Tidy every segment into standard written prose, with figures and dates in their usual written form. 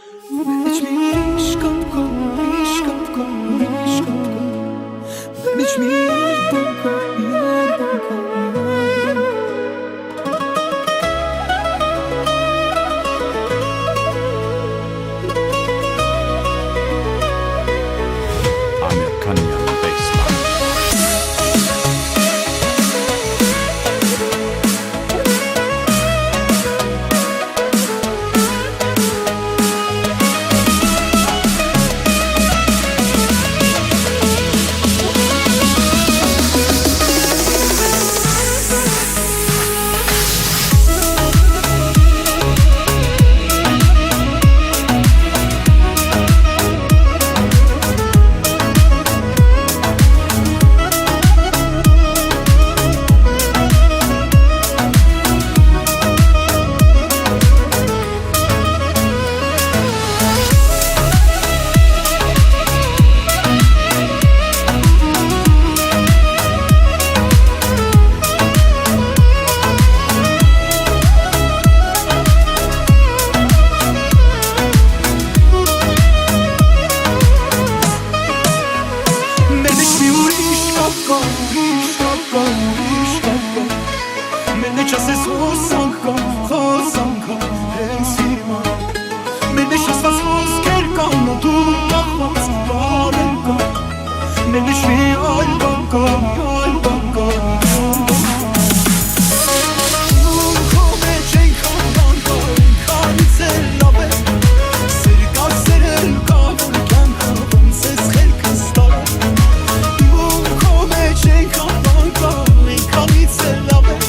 Hiç mi şkapko, şkapko, şkapko. Hiç mi banko, banko, Amir Kanya baseline. Մենե չասես հոսանքա, հոսանքա, հենց հիմա Մենե շասված խոսքեր կան, ու դու կախված բարել կա Մենե շվի այլ բան կա, այլ բան կա Քո մեջ այնքան բան կա, այնքանից էլ լավ է Սեր կա, սերել կա, որ կյանքը ոնց ես խելքս տարա Քո մեջ այնքան բան կա, այնքանից էլ լավ է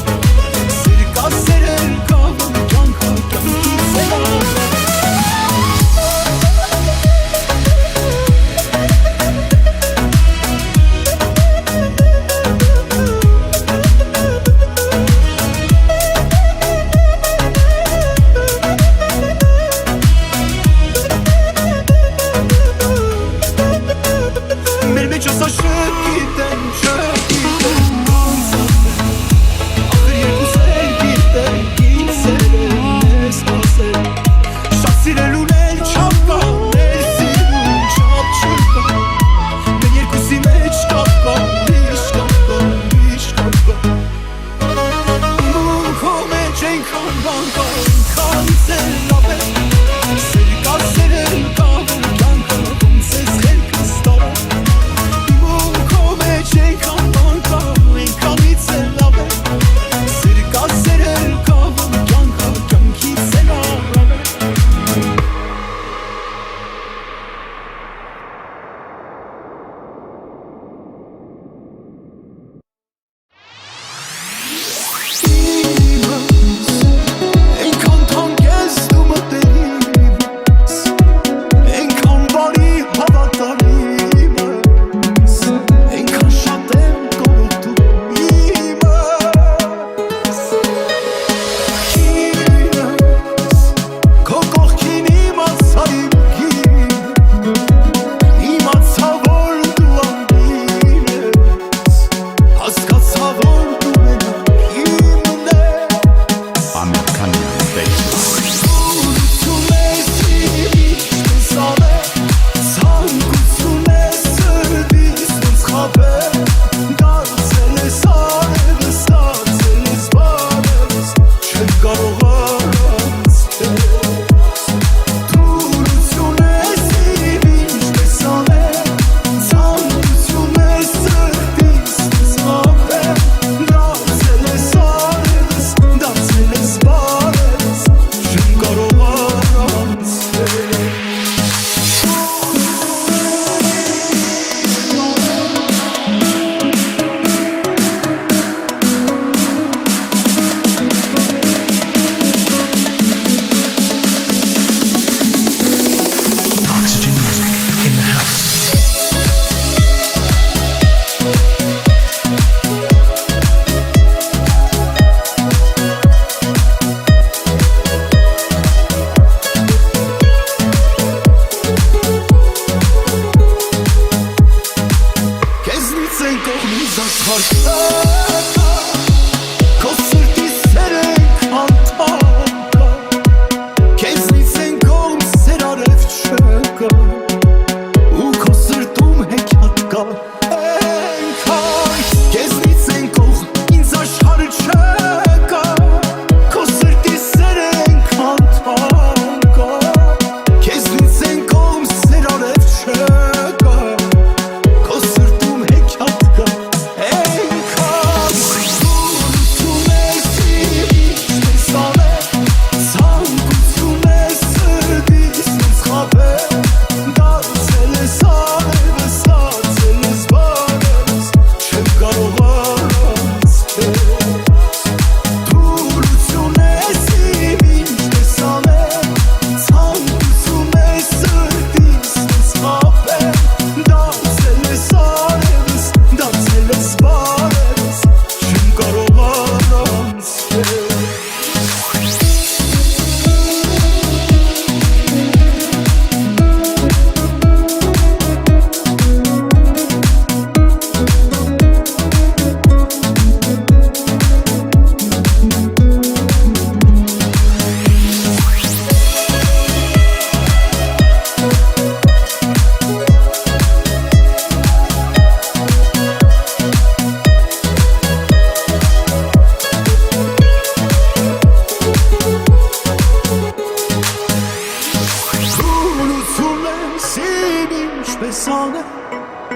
սանը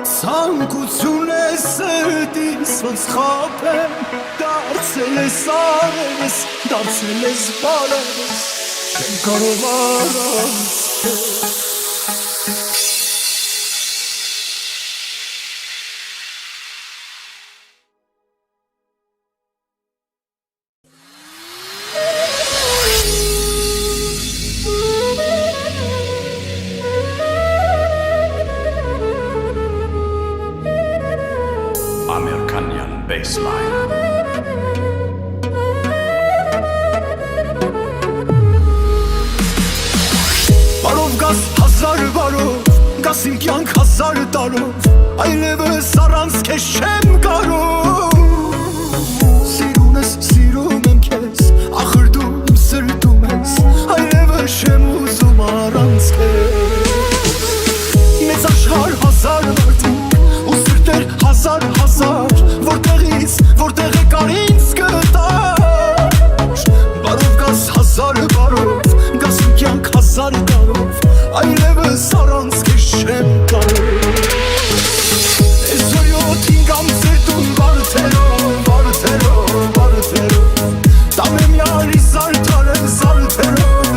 Ցանկություն է սրտիս ոնց խաբեմ Դարձել ես արևս, դարձել ես բարևս Չեմ կարող առանց քեզ Americanian bassline. Բարով գաս հազար բարով, գաս իմ կյանք հազար տարով Այլևս առանց քեզ չեմ կարող Սիրուն ես, սիրում եմ քեզ, ախր դու իմ սրտում ես Այլևս չեմ ուզում առանց քեզ Մեծ աշխարհ հազար մարդիկ ու սրտեր հազար Որտեղ եկար ինձ գտար Բարով գաս հազար բարով Գաս իմ կյանք հազար տարով Այլևս առանց քեզ չեմ կարող Այսօր յոթին գամ ձեր տուն վարդերով Տանեմ յարի զարդարեմ զարդերով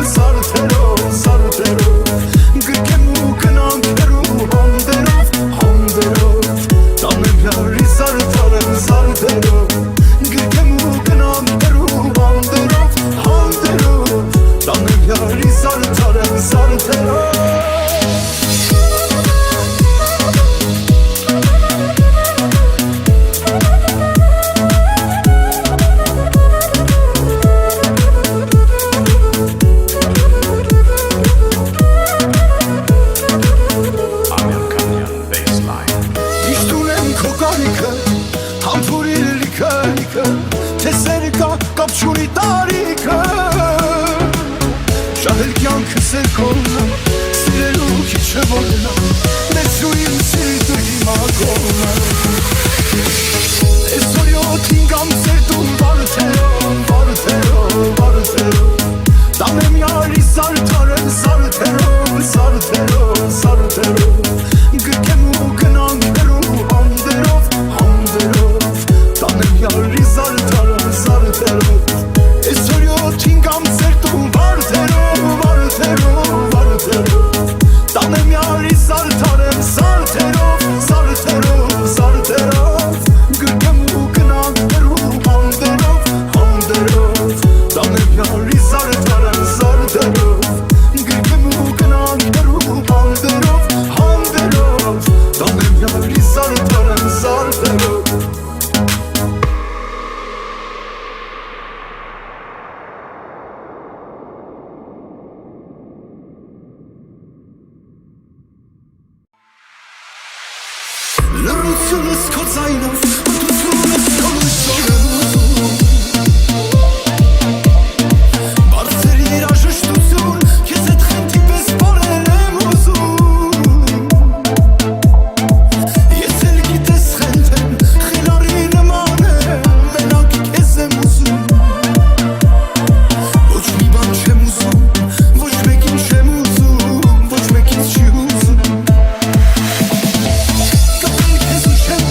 Գրկեմ ու գնանք հեռու համբերով Տանեմ յարի զարդարեմ զարդերով Գրկեմ ու գնանք հեռու համբերով Տանեմ յարի զարդարեմ զարդերով Americanian bassline. Իշտ ունեմ քո կարիքը, համբուրի լիքը Թե սերը կա, կապ չունի տարիքը Շահել կյանքս էր կողնա, սիրելու քիչը որնա Մեծ ու իմ սիրտը հիմա կողնա Այսօր յոթին գամ ձեր տուն վարդերով Տանեմ յարի զարդարեմ զարդերով Գրկեմ ու գնանք հեռու համբերով Տանեմ յարի զարդարեմ զարդերով Այսօր յոթին գամ ձեր տուն վարդերով Տանեմ յարի զարդարեմ զարդերով Գրկեմ ու գնանք հեռու համբերով Տանեմ յարի զարդարեմ զարդերով Գրկեմ ու գնանք հեռու համբերով Տանեմ յարի զարդարեմ զարդերով Լռությունս քո ձայնով, ուրդությունս քո լույսով Բարձր երաժշտություն, քեզ հետ խենթի պես պարել եմ ուզում Ես էլ գիտես խենթեմ, խելարի նման եմ, մենակ քեզ եմ ուզում Ոչ մի բան չեմ ուզում, ոչ մեկին չեմ ուզում, ոչ մեկից չի ուզում Կապել քեզ ու չեմ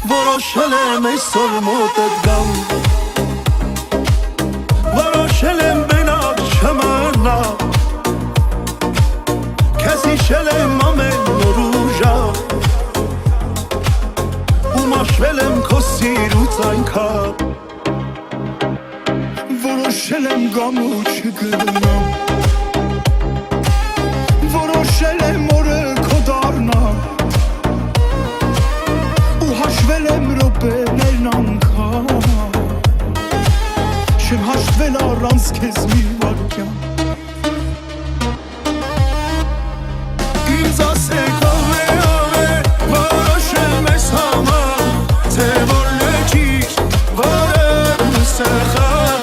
Որոշել եմ այսօր մոտդ գալ Որոշել եմ մենակ չմնալ Քեզ հիշել եմ ամեն օր ու ժամ Ու մաշվել եմ քո սիրուց այնքան Որոշել եմ գամ ու չգնամ Որոշել եմ օրը քո դառնամ Ու հաշվել եմ րոպեներն անգամ Չեմ հաշտվել առանց քեզ մի վայրկյան Ինձ ասեք ով է, որոշել մեզ համար Թե որն է ճիշտ, որն է սխալ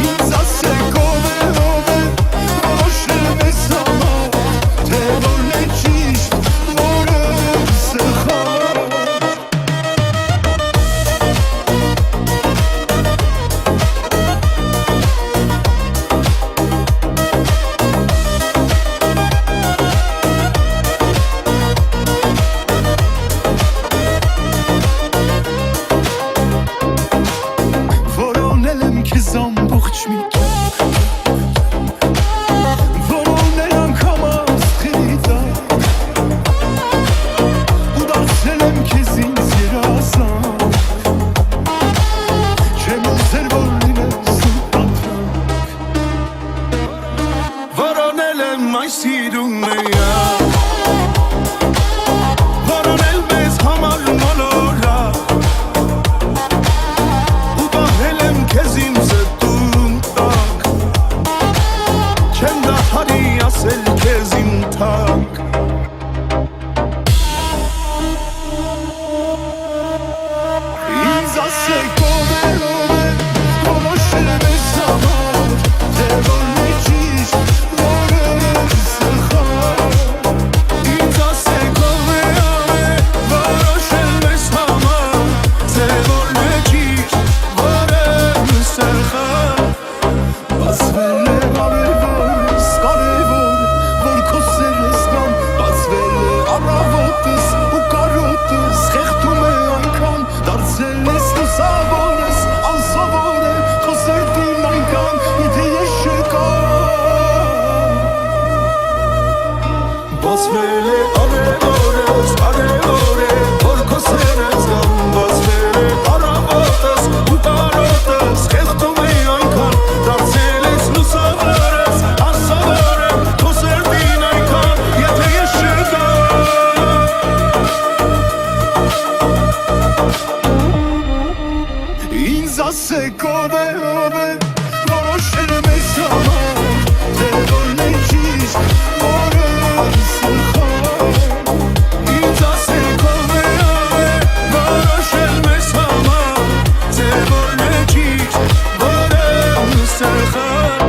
Ինձ ասեք ով է, որոշել մեզ համար Թե որն է ճիշտ, որն սխալ Որոնել եմ քեզ ամբողջ մի կյանք Որոնել անգամ աստղերի տակ Ու դարձել եմ քեզ ինձ երազանք Չեմ ուզել որ լինես ընտանք Որոնել եմ այս սիրուն միակ Որոնել մեզ համար մոլորակ Ու պահել եմ քեզ իմ զտուն տակ Չեմ դադարի ասել քեզ իմ թակ Ինձ ասեք ով է, որոշել մեզ համար Թե որն է ճիշտ, որն է սխալ Ինձ ասեք ով է, որոշել մեզ համար Թե որն է ճիշտ, որն է սխալ Բացվել է արևոս, կարևոր, որ քո սերս գամ Բացվել է առավոտս ու կարոտս, խեղդում է այնքան Դարձել ես լուսավորս, անսովոր է քո սրտին այնքան Եթե ես չկամ Բացվել է արևորս, կարևոր է, որ քո սերս գամ Բացվել է առավոտս ու կարոտս, խեղդում է այնքան Դարձել ես լուսավորս, անսովոր է քո սրտին այնքան Եթե ես չկամ Ինձ ասեք ով է, որոշել մեզ համար Թե որն է ճիշտ, որն սխալ Ինձ ասեք ով է, որոշել մեզ համար Թե որն է ճիշտ, որն սխալ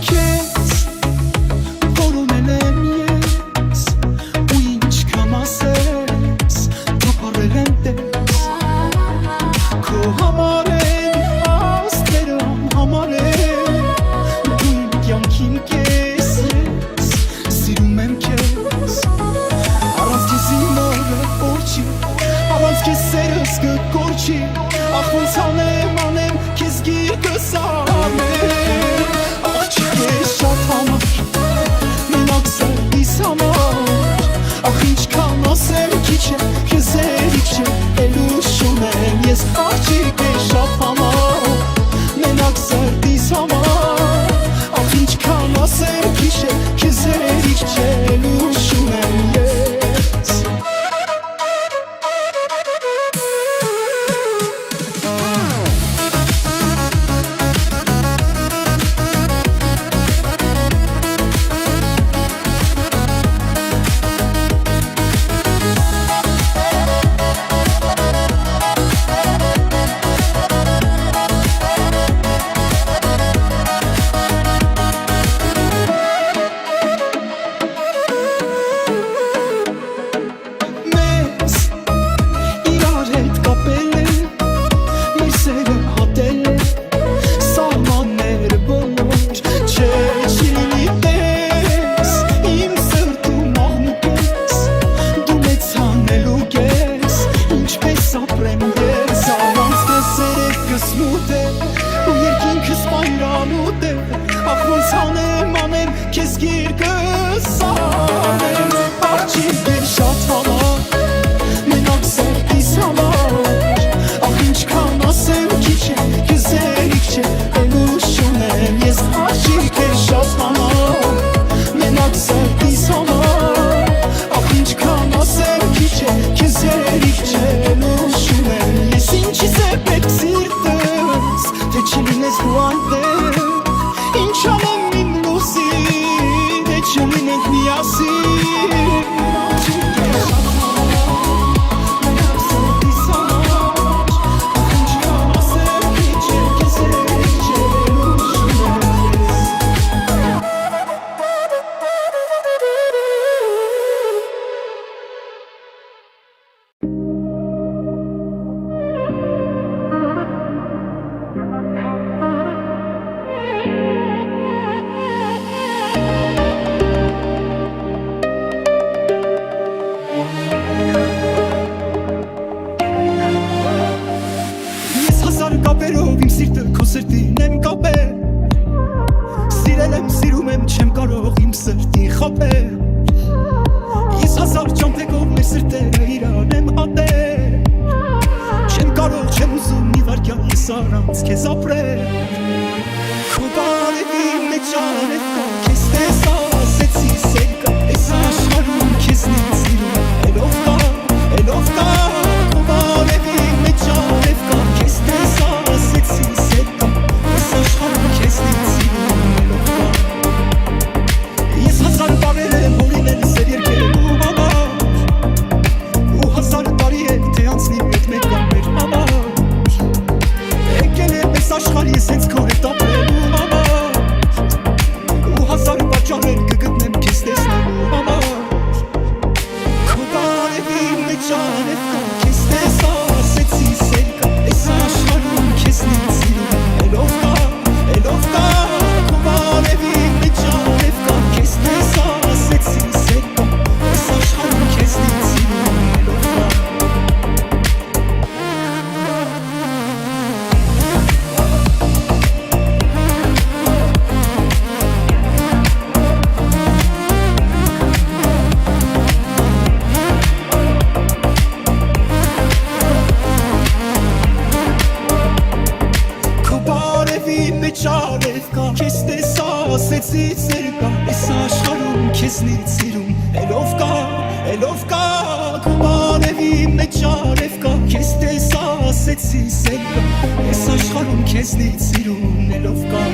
Քեզ որոնել եմ ես ու ինչքան ասես տապարել եմ տես Քո համար են աստղերը համար են Դու իմ կյանքին կես ես սիրում եմ քեզ Առանց քեզ իմ օրը օր չի Առանց քեզ սերս կկորչի Ախ ոնց անեմ քեզ գիրկս անեմ Աղջիկ ես շատ համար Մենակ սրտիս համար Ախ ինչքան ասեմ քիչ է Քեզ էրիք չէ Էլ ուշում եմ ես Աղջիկ ես շատ համար Մենակ սրտիս համար Ախ ինչքան ասեմ քիչ է Քեզ էրիք չէ Էլ ուշում եմ ես սարեր Արջիվ էր շատ համար Մենակ սերտիս համար Ախ ինչքան ասեմ քիչ է Գզերիք չէ Էլ ուշում եմ ես Արջիվ էր շատ համար Մենակ սերտիս համար Ախ ինչքան ասեմ քիչ է Գզերիք չէ Էլ ուշում եմ ես Ինչիս է պետք սիրտս Թե չի լինես դու այնտեղ Ինչ անեմ իմ լուսի Դե չլինենք միասին Արջիվ էր շատ համար Մենակ սերտիս համար Ախ ինչքան ասեմ քիչ է Գզերիք չէ Էլ ուշում եմ ես Ես հազար կապերով իմ սիրտը քո սրտին եմ կապել Սիրել եմ, սիրում եմ, չեմ կարող իմ սրտի խաբել Ես հազար ճամփեքով մեր սրտերը իրար եմ ատել Չեմ կարող, չեմ ուզում մի վարքյան ես առանց քեզ ապրել Քո բարևի մեջ արև կա, քեզ տեսա, ասեցի սեր կա Այս աշխարհում քեզնից սիրում Էլով կա, էլով կա Քո բարևի մեջ արև կա, քեզ տեսա, ասեցի սեր կա Այս աշխարհում քեզնից սիրում Էլով կա Ես հազար բարեր եմ հորինել սեր երկելու համար Ու հազար տարի է թե անցնի մեկ մեկ կա մեր համար Եկել եմ այս աշխարհ ես հենց քո հետ ապրելու համար Ու հազար պատճառներ կգտնեմ քեզ տեսնելու համար Քո բարևի մեջ արև կա, քեզ տեսա, ասեցի սեր կա Այս աշխարհում քեզնից սիրում Էլով կա, էլով կա Քո բարևի մեջ արև կա, քեզ տեսա, ասեցի սեր կա Այս աշխարհում քեզնից սիրում Էլով կա Քո բարևի մեջ արև կա, քեզ տեսա, ասեցի սեր կա Այս աշխարհում քեզնից սիրում Էլով կա, էլով կա Քո բարևի մեջ արև կա, քեզ տեսա, ասեցի սեր կա Այս աշխարհում քեզնից սիրում Էլով կա